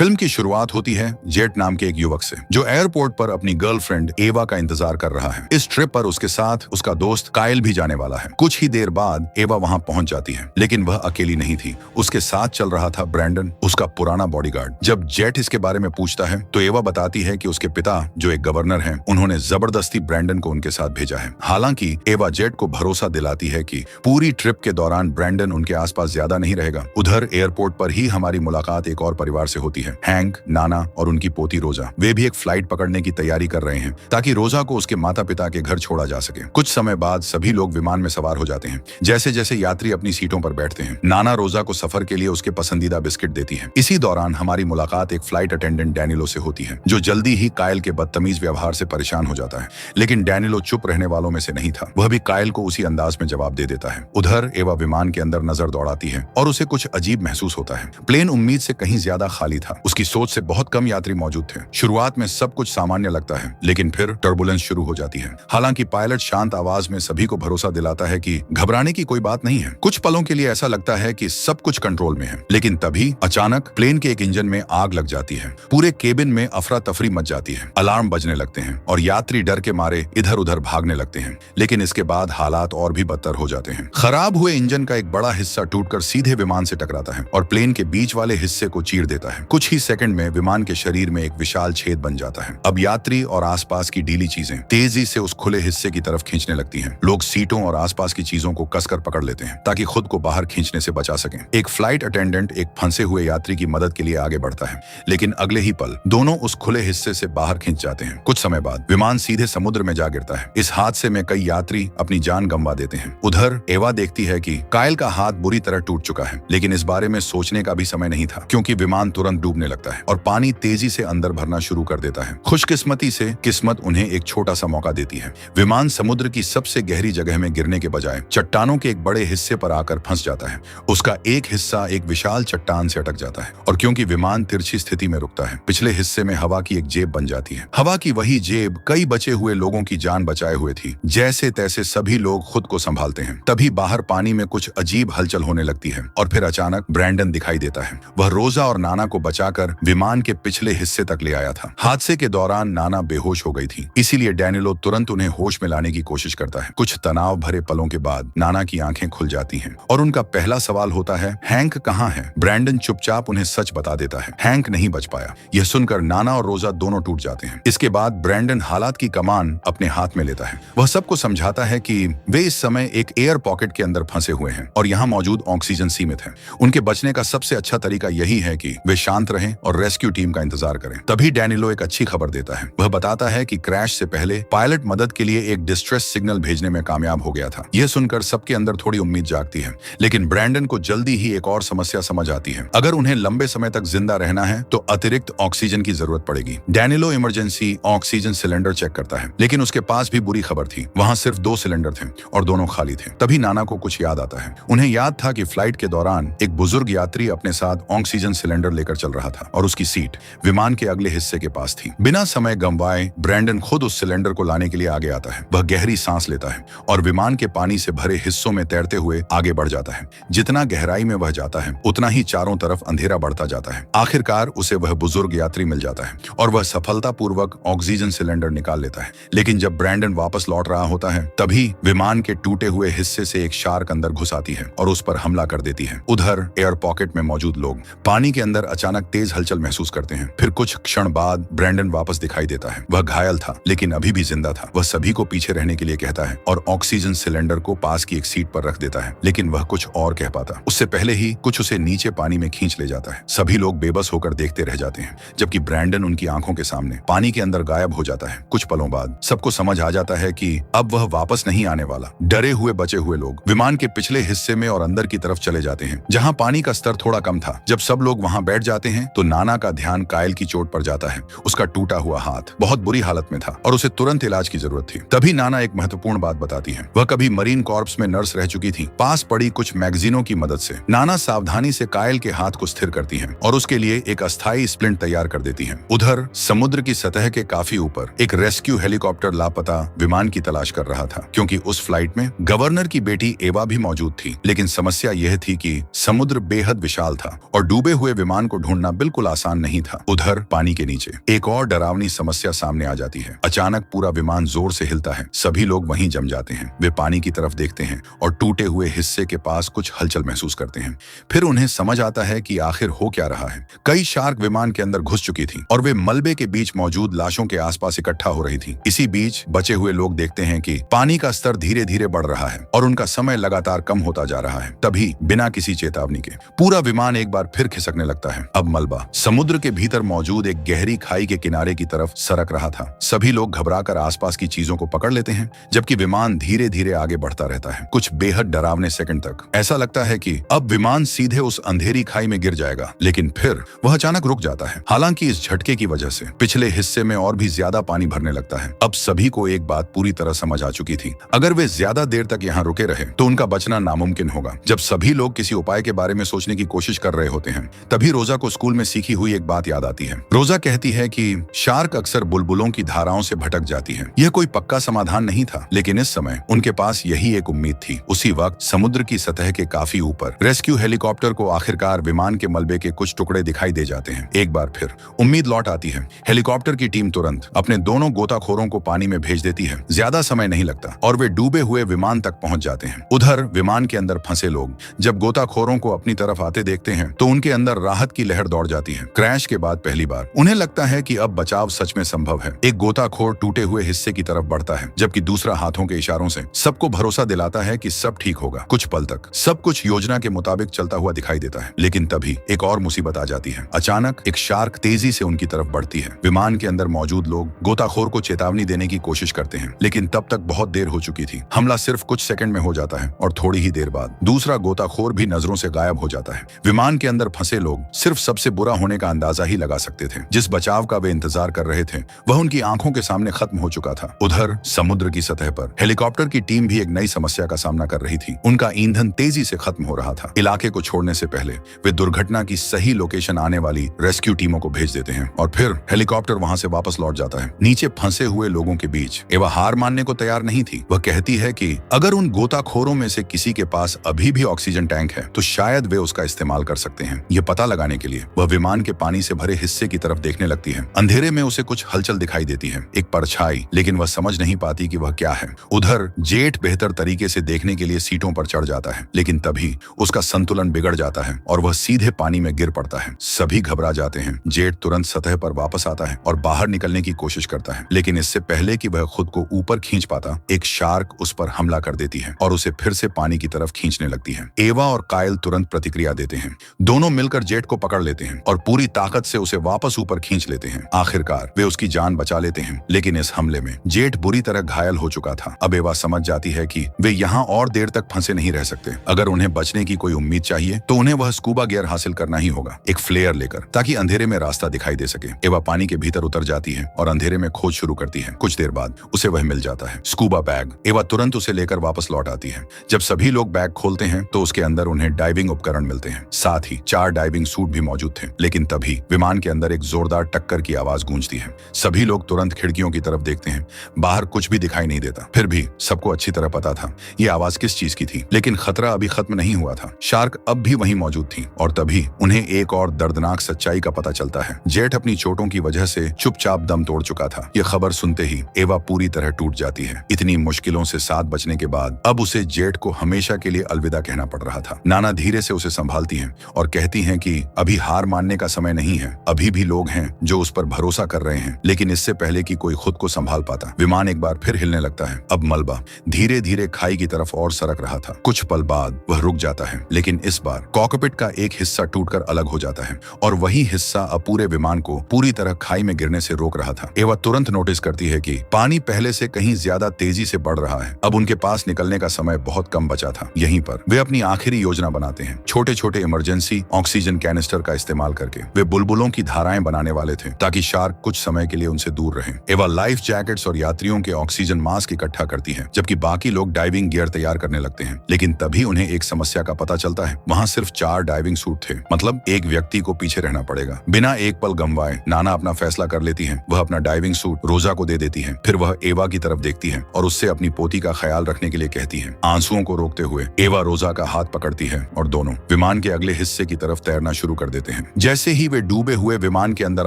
Film की शुरुआत होती है जेट नाम के एक युवक से, जो एयरपोर्ट पर अपनी गर्लफ्रेंड एवा का इंतजार कर रहा है। इस ट्रिप पर उसके साथ उसका दोस्त काइल भी जाने वाला है। कुछ ही देर बाद एवा वहां पहुंच जाती है, लेकिन वह अकेली नहीं थी। उसके साथ चल रहा था ब्रैंडन, उसका पुराना बॉडीगार्ड। जब जेट इसके बारे में पूछता है तो एवा बताती है कि उसके पिता, जो एक गवर्नर हैं, उन्होंने जबरदस्ती ब्रैंडन को उनके साथ भेजा है। हालांकि एवा जेट को भरोसा दिलाती है कि पूरी ट्रिप के दौरान ब्रैंडन उनके आसपास ज्यादा नहीं रहेगा। उधर एयरपोर्ट पर ही हमारी मुलाकात एक और परिवार से होती है, हैंक, नाना और उनकी पोती रोजा। वे भी एक फ्लाइट पकड़ने की तैयारी कर रहे हैं ताकि रोजा को उसके माता पिता के घर छोड़ा जा सके। कुछ समय बाद सभी लोग विमान में सवार हो जाते हैं। जैसे जैसे यात्री अपनी सीटों पर बैठते हैं, नाना रोजा को सफर के लिए उसके पसंदीदा बिस्किट देती है। इसी दौरान हमारी मुलाकात एक फ्लाइट अटेंडेंट डैनिलो से होती है, जो जल्दी ही काइल के बदतमीज व्यवहार से परेशान हो जाता है। लेकिन डैनिलो चुप रहने वालों में से नहीं था। वह भी काइल को उसी अंदाज में जवाब दे देता है। उधर एवा विमान के अंदर नजर दौड़ाती है और उसे कुछ अजीब महसूस होता है। प्लेन उम्मीद से कहीं ज्यादा खाली था। उसकी सोच से बहुत कम यात्री मौजूद थे। शुरुआत में सब कुछ सामान्य लगता है, लेकिन फिर टर्बुलेंस शुरू हो जाती है। हालांकि पायलट शांत आवाज में सभी को भरोसा दिलाता है कि घबराने की कोई बात नहीं है। कुछ पलों के लिए ऐसा लगता है कि सब कुछ कंट्रोल में है, लेकिन तभी अचानक प्लेन के एक इंजन में आग लग जाती है। पूरे केबिन में अफरा तफरी मच जाती है। अलार्म बजने लगते हैं और यात्री डर के मारे इधर उधर भागने लगते हैं। लेकिन इसके बाद हालात और भी बदतर हो जाते हैं। खराब हुए इंजन का एक बड़ा हिस्सा टूटकर सीधे विमान से टकराता है और प्लेन के बीच वाले हिस्से को चीर देता है। कुछ ही सेकंड में विमान के शरीर में एक विशाल छेद बन जाता है। अब यात्री और आसपास की ढीली चीजें तेजी से उस खुले हिस्से की तरफ खींचने लगती हैं। लोग सीटों और आसपास की चीजों को कसकर पकड़ लेते हैं ताकि खुद को बाहर खींचने से बचा सकें। एक फ्लाइट अटेंडेंट एक फंसे हुए यात्री की मदद के लिए आगे बढ़ता है, लेकिन अगले ही पल दोनों उस खुले हिस्से से बाहर खींच जाते हैं। कुछ समय बाद विमान सीधे समुद्र में जा गिरता है। इस हादसे में कई यात्री अपनी जान गंवा देते हैं। उधर एवा देखती है कि काइल का हाथ बुरी तरह टूट चुका है, लेकिन इस बारे में सोचने का भी समय नहीं था, क्योंकि विमान तुरंत डूबने लगता है और पानी तेजी से अंदर भरना शुरू कर देता है। खुशकिस्मती से किस्मत उन्हें एक छोटा सा मौका देती है। विमान समुद्र की सबसे गहरी जगह में गिरने के बजाय चट्टानों के एक बड़े हिस्से पर आकर फंस जाता है। उसका एक हिस्सा एक विशाल चट्टान से अटक जाता है और क्योंकि विमान तिरछी स्थिति में रुकता है, पिछले हिस्से में हवा की एक जेब बन जाती है। हवा की वही जेब कई बचे हुए लोगों की जान बचाए हुए थी। जैसे तैसे सभी लोग खुद को संभालते हैं। तभी बाहर पानी में कुछ अजीब हलचल होने लगती है और फिर अचानक ब्रैंडन दिखाई देता है। वह रोजा और नाना को बचाकर विमान के पिछले हिस्से तक ले आया था। हादसे के दौरान नाना बेहोश हो गई थी, इसीलिए डैनिलो तुरंत उन्हें होश में लाने की कोशिश करता है। कुछ तनाव भरे पलों के बाद नाना की आंखें खुल जाती हैं और उनका पहला सवाल होता है, हैंक कहाँ है? ब्रैंडन चुपचाप उन्हें सच बता देता है, हैंक नहीं बच पाया। यह सुनकर नाना और रोजा दोनों टूट जाते हैं। इसके बाद ब्रैंडन हालात की कमान अपने हाथ में लेता है। वह सबको समझाता है कि वे इस समय एक एयर पॉकेट के अंदर फंसे हुए हैं और यहाँ मौजूद ऑक्सीजन सीमित है। उनके बचने का सबसे अच्छा तरीका यही है कि वे शांत रहें और रेस्क्यू टीम का इंतजार करें। तभी डैनिलो एक अच्छी खबर देता है। वह बताता है कि क्रैश से पहले पायलट मदद के लिए एक डिस्ट्रेस सिग्नल भेजने में कामयाब हो गया था। यह सुनकर सबके अंदर थोड़ी उम्मीद जागती है, लेकिन ब्रैंडन को जल्दी ही एक और समस्या समझ आती है। अगर उन्हें लंबे समय तक जिंदा रहना है तो अतिरिक्त ऑक्सीजन की जरूरत पड़ेगी। Danilo emergency oxygen cylinder check करता है, लेकिन उसके पास भी बुरी खबर थी। वहां सिर्फ 2 सिलेंडर थे और दोनों खाली थे। तभी नाना को कुछ याद आता है। उन्हें याद था कि फ्लाइट के दौरान एक बुजुर्ग यात्री अपने साथ ऑक्सीजन सिलेंडर लेकर चल रहा था और उसकी सीट विमान के अगले हिस्से के पास थी। बिना समय गंवाए ब्रैंडन खुद उस सिलेंडर को लाने के लिए आगे आता है। वह गहरी सांस लेता है और विमान के पानी से भरे हिस्सों में तैरते हुए आगे बढ़ जाता है। जितना गहराई में वह जाता है, उतना ही चारों तरफ अंधेरा बढ़ता जाता है। आखिरकार उसे वह बुजुर्ग यात्री मिल जाता है और वह सफलतापूर्वक ऑक्सीजन सिलेंडर निकाल लेता है। लेकिन जब ब्रैंडन वापस लौट रहा होता है, तभी विमान के टूटे हुए हिस्से से एक शार्क अंदर घुस आती है और उस पर हमला कर देती है। उधर एयर पॉकेट में मौजूद लोग पानी के अंदर अचानक तेज हलचल महसूस करते हैं। फिर कुछ क्षण बाद ब्रैंडन वापस दिखाई देता है। वह घायल था, लेकिन अभी भी जिंदा था। वह सभी को पीछे रहने के लिए कहता है और ऑक्सीजन सिलेंडर को पास की एक सीट पर रख देता है, लेकिन वह कुछ और कह पाता उससे पहले ही कुछ उसे नीचे पानी में खींच ले जाता है। सभी लोग बेबस होकर देखते रह जाते हैं, जबकि ब्रैंडन उनकी आंखों के सामने पानी के अंदर गायब हो जाता है। कुछ पलों बाद सबको समझ आ जाता है कि अब वह वापस नहीं आने वाला। डरे हुए बचे हुए लोग विमान के पिछले हिस्से में और अंदर की तरफ चले जाते हैं, जहां पानी का स्तर थोड़ा कम था। जब सब लोग वहां बैठ जाते हैं तो नाना का ध्यान काइल की चोट पर जाता है। उसका टूटा हुआ हाथ बहुत बुरी हालत में था और उसे तुरंत इलाज की जरूरत थी। तभी नाना एक महत्वपूर्ण बात बताती है। वह कभी मरीन कॉर्प्स में नर्स रह चुकी थी। पास पड़ी कुछ मैगजीनों की मदद से नाना सावधानी से काइल के हाथ को स्थिर करती हैं और उसके लिए एक अस्थायी स्प्लिंट तैयार कर देती हैं। उधर समुद्र की सतह के काफी ऊपर एक रेस्क्यू हेलीकॉप्टर लापता विमान की तलाश कर रहा था, क्योंकि उस फ्लाइट में गवर्नर की बेटी एवा भी मौजूद थी। लेकिन समस्या यह थी कि समुद्र बेहद विशाल था और डूबे हुए विमान को ढूंढना करना बिल्कुल आसान नहीं था। उधर पानी के नीचे एक और डरावनी समस्या सामने आ जाती है। अचानक पूरा विमान जोर से हिलता है। सभी लोग वहीं जम जाते हैं। वे पानी की तरफ देखते हैं और टूटे हुए हिस्से के पास कुछ हलचल महसूस करते हैं। फिर उन्हें समझ आता है कि आखिर हो क्या रहा है। कई शार्क विमान के अंदर घुस चुकी थी और वे मलबे के बीच मौजूद लाशों के आसपास इकट्ठा हो रही थी। इसी बीच बचे हुए लोग देखते हैं कि पानी का स्तर धीरे धीरे बढ़ रहा है और उनका समय लगातार कम होता जा रहा है। तभी बिना किसी चेतावनी के पूरा विमान एक बार फिर खिसकने लगता है। अब मलबा समुद्र के भीतर मौजूद एक गहरी खाई के किनारे की तरफ सरक रहा था। सभी लोग घबराकर आसपास की चीजों को पकड़ लेते हैं, जबकि विमान धीरे धीरे आगे बढ़ता रहता है। कुछ बेहद डरावने सेकंड तक ऐसा लगता है कि अब विमान सीधे उस अंधेरी खाई में गिर जाएगा, लेकिन फिर वह अचानक रुक जाता है। हालांकि इस झटके की वजह से पिछले हिस्से में और भी ज्यादा पानी भरने लगता है। अब सभी को एक बात पूरी तरह समझ आ चुकी थी, अगर वे ज्यादा देर तक यहाँ रुके रहे तो उनका बचना नामुमकिन होगा। जब सभी लोग किसी उपाय के बारे में सोचने की कोशिश कर रहे होते हैं, तभी रोजा को स्कूल में सीखी हुई एक बात याद आती है। रोजा कहती है कि शार्क अक्सर बुलबुलों की धाराओं से भटक जाती है। यह कोई पक्का समाधान नहीं था, लेकिन इस समय उनके पास यही एक उम्मीद थी। उसी वक्त समुद्र की सतह के काफी ऊपर रेस्क्यू हेलीकॉप्टर को आखिरकार विमान के मलबे के कुछ टुकड़े दिखाई दे जाते हैं। एक बार फिर उम्मीद लौट आती है। हेलीकॉप्टर की टीम तुरंत अपने दोनों गोताखोरों को पानी में भेज देती है। ज्यादा समय नहीं लगता और वे डूबे हुए विमान तक पहुंच जाते हैं। उधर विमान के अंदर फंसे लोग जब गोताखोरों को अपनी तरफ आते देखते हैं तो उनके अंदर राहत की लहर दौड़ जाती है। क्रैश के बाद पहली बार उन्हें लगता है कि अब बचाव सच में संभव है। एक गोताखोर टूटे हुए हिस्से की तरफ बढ़ता है, जबकि दूसरा हाथों के इशारों से सबको भरोसा दिलाता है कि सब ठीक होगा। कुछ पल तक सब कुछ योजना के मुताबिक चलता हुआ दिखाई देता है, लेकिन तभी एक और मुसीबत आ जाती है। अचानक एक शार्क तेजी से उनकी तरफ बढ़ती है। विमान के अंदर मौजूद लोग गोताखोर को चेतावनी देने की कोशिश करते हैं, लेकिन तब तक बहुत देर हो चुकी थी। हमला सिर्फ कुछ सेकंड में हो जाता है और थोड़ी ही देर बाद दूसरा गोताखोर भी नजरों से गायब हो जाता है। विमान के अंदर फंसे लोग सिर्फ सबसे बुरा होने का अंदाजा ही लगा सकते थे। जिस बचाव का वे इंतजार कर रहे थे वह उनकी आंखों के सामने खत्म हो चुका था। उधर समुद्र की सतह पर हेलीकॉप्टर की टीम भी एक नई समस्या का सामना कर रही थी। उनका ईंधन तेजी से खत्म हो रहा था। इलाके को छोड़ने से पहले वे दुर्घटना की सही लोकेशन आने वाली रेस्क्यू टीमों को भेज देते हैं और फिर हेलीकॉप्टर वहां से वापस लौट जाता है। नीचे फंसे हुए लोगों के बीच एवा हार मानने को तैयार नहीं थी। वह कहती है कि अगर उन गोताखोरों में से किसी के पास अभी भी ऑक्सीजन टैंक है तो शायद वे उसका इस्तेमाल कर सकते हैं। यह पता लगाने के लिए वह विमान के पानी से भरे हिस्से की तरफ देखने लगती है। अंधेरे में उसे कुछ हलचल दिखाई देती है, एक परछाई, लेकिन वह समझ नहीं पाती कि वह क्या है। उधर जेट बेहतर तरीके से देखने के लिए सीटों पर चढ़ जाता है, लेकिन तभी उसका संतुलन बिगड़ जाता है और वह सीधे पानी में गिर पड़ता है। सभी घबरा जाते हैं। जेट तुरंत सतह पर वापस आता है और बाहर निकलने की कोशिश करता है, लेकिन इससे पहले कि वह खुद को ऊपर खींच पाता, एक शार्क उस पर हमला कर देती है और उसे फिर से पानी की तरफ खींचने लगती है। एवा और कायल तुरंत प्रतिक्रिया देते हैं। दोनों मिलकर जेट को पकड़ लेते हैं और पूरी ताकत से उसे वापस ऊपर खींच लेते हैं। आखिरकार वे उसकी जान बचा लेते हैं, लेकिन इस हमले में जेट बुरी तरह घायल हो चुका था। अब एवा समझ जाती है कि वे यहाँ और देर तक फंसे नहीं रह सकते। अगर उन्हें बचने की कोई उम्मीद चाहिए तो उन्हें वह स्कूबा गियर हासिल करना ही होगा, एक फ्लेयर लेकर, ताकि अंधेरे में रास्ता दिखाई दे सके। एवा पानी के भीतर उतर जाती है और अंधेरे में खोज शुरू करती है। कुछ देर बाद उसे वह मिल जाता है, स्कूबा बैग। एवा तुरंत उसे लेकर वापस लौट आती है। जब सभी लोग बैग खोलते हैं तो उसके अंदर उन्हें डाइविंग उपकरण मिलते हैं, साथ ही 4 डाइविंग सूट भी मौजूद थे। लेकिन तभी विमान के अंदर एक जोरदार टक्कर की आवाज गूंजती है। सभी लोग तुरंत खिड़कियों की तरफ देखते हैं। बाहर कुछ भी दिखाई नहीं देता। फिर भी सबको अच्छी तरह पता था ये आवाज किस चीज की थी, लेकिन खतरा अभी खत्म नहीं हुआ था। शार्क अब भी वहीं मौजूद थी और तभी उन्हें एक और दर्दनाक सच्चाई का पता चलता है। जेट अपनी चोटों की वजह से चुपचाप दम तोड़ चुका था। यह खबर सुनते ही एवा पूरी तरह टूट जाती है। इतनी मुश्किलों से साथ बचने के बाद अब उसे जेट को हमेशा के लिए अलविदा कहना पड़ रहा था। नाना धीरे से उसे संभालती हैं और कहती हैं कि अभी हार मानने का समय नहीं है। अभी भी लोग हैं जो उस पर भरोसा कर रहे हैं, लेकिन इससे पहले कि कोई खुद को संभाल पाता, विमान एक बार फिर हिलने लगता है। अब मलबा धीरे धीरे खाई की तरफ और सरक रहा था। कुछ पल बाद वह रुक जाता है, लेकिन इस बार कॉकपिट का एक हिस्सा टूटकर अलग हो जाता है और वही हिस्सा अब पूरे विमान को पूरी तरह खाई में गिरने से रोक रहा था। एवा तुरंत नोटिस करती है कि पानी पहले से कहीं ज्यादा तेजी से बढ़ रहा है। अब उनके पास निकलने का समय बहुत कम बचा था। यहीं पर वे अपनी आखिरी योजना बनाते हैं। छोटे छोटे इमरजेंसी ऑक्सीजन कैनिस्टर का इस्तेमाल करके वे बुलबुलों की धाराएं बनाने वाले थे ताकि शार्क कुछ समय के लिए उनसे दूर रहे। एवा लाइफ जैकेट्स और यात्रियों के ऑक्सीजन मास्क इकट्ठा करती है, जबकि बाकी लोग डाइविंग गियर तैयार करने लगते हैं। लेकिन तभी उन्हें एक समस्या का पता चलता है। वहाँ सिर्फ 4 डाइविंग सूट थे, मतलब एक व्यक्ति को पीछे रहना पड़ेगा। बिना एक पल गंवाए नाना अपना फैसला कर लेती है। वह अपना डाइविंग सूट रोजा को दे देती है। फिर वह एवा की तरफ देखती है और उससे अपनी पोती का ख्याल रखने के लिए कहती है। आंसुओं को रोकते हुए एवा रोजा का हाथ पकड़ती है और दोनों विमान के अगले हिस्से की तरफ तैरना शुरू कर देते हैं। करते हैं। जैसे ही वे डूबे हुए विमान के अंदर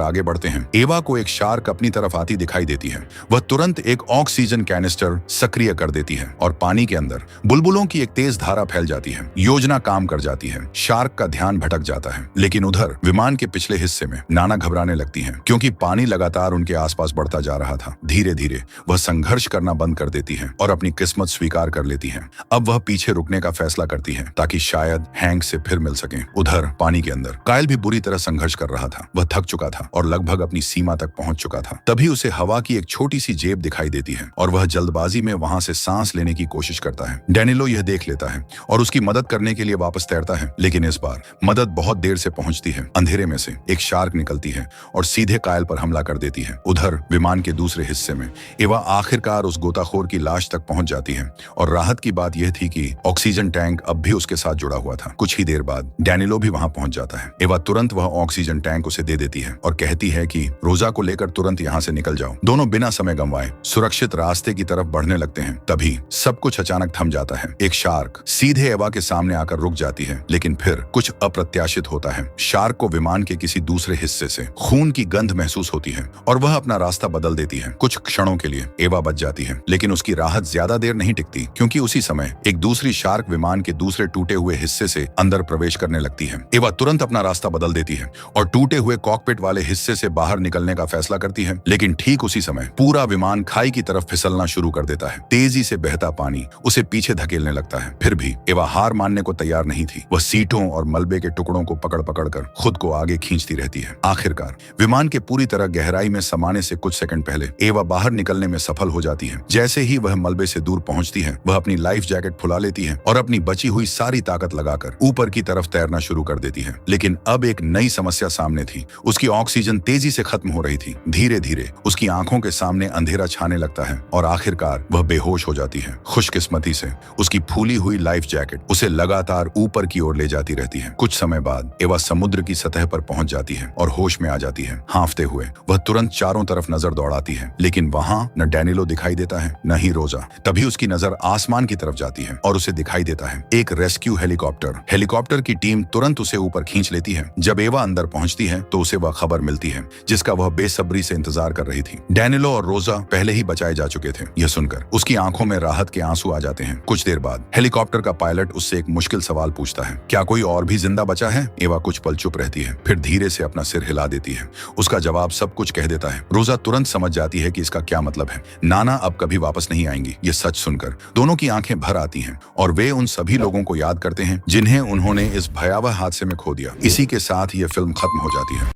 आगे बढ़ते हैं, एवा को एक शार्क अपनी तरफ आती दिखाई देती है। वह तुरंत एक ऑक्सीजन कैनिस्टर सक्रिय कर देती है और पानी के अंदर बुलबुलों की एक तेज धारा फैल जाती है। योजना काम कर जाती है। शार्क का ध्यान भटक जाता है, लेकिन उधर विमान के पिछले हिस्से में नाना घबराने लगती है, क्योंकि पानी लगातार उनके आसपास बढ़ता जा रहा था। धीरे धीरे वह संघर्ष करना बंद कर देती है और अपनी किस्मत स्वीकार कर लेती है। अब वह पीछे रुकने का फैसला करती है ताकि शायद हैंक से फिर मिल सके। उधर पानी के अंदर कायल भी बुरी तरह संघर्ष कर रहा था। वह थक चुका था और लगभग अपनी सीमा तक पहुंच चुका था। तभी उसे हवा की एक छोटी सी जेब दिखाई देती है और वह जल्दबाजी में वहां से सांस लेने की कोशिश करता है। डैनिलो यह देख लेता है और उसकी मदद करने के लिए वापस तैरता है, लेकिन इस बार मदद बहुत देर से पहुंचती है। अंधेरे में से एक शार्क निकलती है और सीधे कायल पर हमला कर देती है। उधर विमान के दूसरे हिस्से में एवा आखिरकार उस गोताखोर की लाश तक पहुंच जाती है और राहत की बात यह थी कि ऑक्सीजन टैंक अब भी उसके साथ जुड़ा हुआ था। कुछ ही देर बाद डैनिलो भी वहां पहुंच जाता है। एवा तुरंत वह ऑक्सीजन टैंक उसे दे देती है और कहती है कि रोजा को लेकर तुरंत यहाँ से निकल जाओ। दोनों बिना समय गंवाए सुरक्षित रास्ते की तरफ बढ़ने लगते हैं। तभी सब कुछ अचानक थम जाता है। एक शार्क सीधे एवा के सामने आकर रुक जाती है, लेकिन फिर कुछ अप्रत्याशित होता है। शार्क को विमान के किसी दूसरे हिस्से से खून की गंध महसूस होती है और वह अपना रास्ता बदल देती है। कुछ क्षणों के लिए एवा बच जाती है, लेकिन उसकी राहत ज्यादा देर नहीं टिकती, क्योंकि उसी समय एक दूसरी शार्क विमान के दूसरे टूटे हुए हिस्से से अंदर प्रवेश करने लगती है। एवा तुरंत अपना रास्ता बदल देती है और टूटे हुए कॉकपिट वाले हिस्से से बाहर निकलने का फैसला करती है, लेकिन ठीक उसी समय पूरा विमान खाई की तरफ फिसलना शुरू कर देता है। तेजी से बहता पानी उसे पीछे धकेलने लगता है। फिर भी एवा हार मानने को तैयार नहीं थी। वह सीटों और मलबे के टुकड़ों को पकड़ पकड़ कर खुद को आगे खींचती रहती है। आखिरकार विमान के पूरी तरह गहराई में समाने से कुछ सेकंड पहले एवा बाहर निकलने में सफल हो जाती है। जैसे ही वह मलबे से दूर पहुंचती है, वह अपनी लाइफ जैकेट फुला लेती है और अपनी बची हुई सारी ताकत लगाकर ऊपर की तरफ तैरना शुरू कर देती है। लेकिन अब एक नई समस्या सामने थी। उसकी ऑक्सीजन तेजी से खत्म हो रही थी। धीरे धीरे उसकी आंखों के सामने अंधेरा छाने लगता है और आखिरकार वह बेहोश हो जाती है। खुशकिस्मती से उसकी फूली हुई लाइफ जैकेट उसे लगातार ऊपर की ओर ले जाती रहती है। कुछ समय बाद एवा समुद्र की सतह पर पहुंच जाती है और होश में आ जाती है। हांफते हुए वह तुरंत चारों तरफ नजर दौड़ाती है, लेकिन वहां न डैनिलो दिखाई देता है, न ही रोजा। तभी उसकी नजर आसमान की तरफ जाती है और उसे दिखाई देता है एक रेस्क्यू हेलीकॉप्टर। हेलीकॉप्टर की टीम तुरंत उसे ऊपर खींच लेती है। जब एवा अंदर पहुंचती है तो उसे वह खबर मिलती है जिसका वह बेसब्री से इंतजार कर रही थी। डैनिलो और रोजा पहले ही बचाए जा चुके थे। यह सुनकर उसकी आंखों में राहत के आंसू आ जाते हैं। कुछ देर बाद हेलीकॉप्टर का पायलट उससे एक मुश्किल सवाल पूछता है, क्या कोई और भी जिंदा बचा है? एवा कुछ पल चुप रहती है, फिर धीरे से अपना सिर हिला देती है। उसका जवाब सब कुछ कह देता है। रोजा तुरंत समझ जाती है कि इसका क्या मतलब है। नाना अब कभी वापस नहीं आएंगी। ये सच सुनकर दोनों की आंखें भर आती हैं और वे उन सभी लोगों को याद करते हैं जिन्हें उन्होंने इस भयावह हादसे में खो दिया। इसी के साथ ये फिल्म खत्म हो जाती है।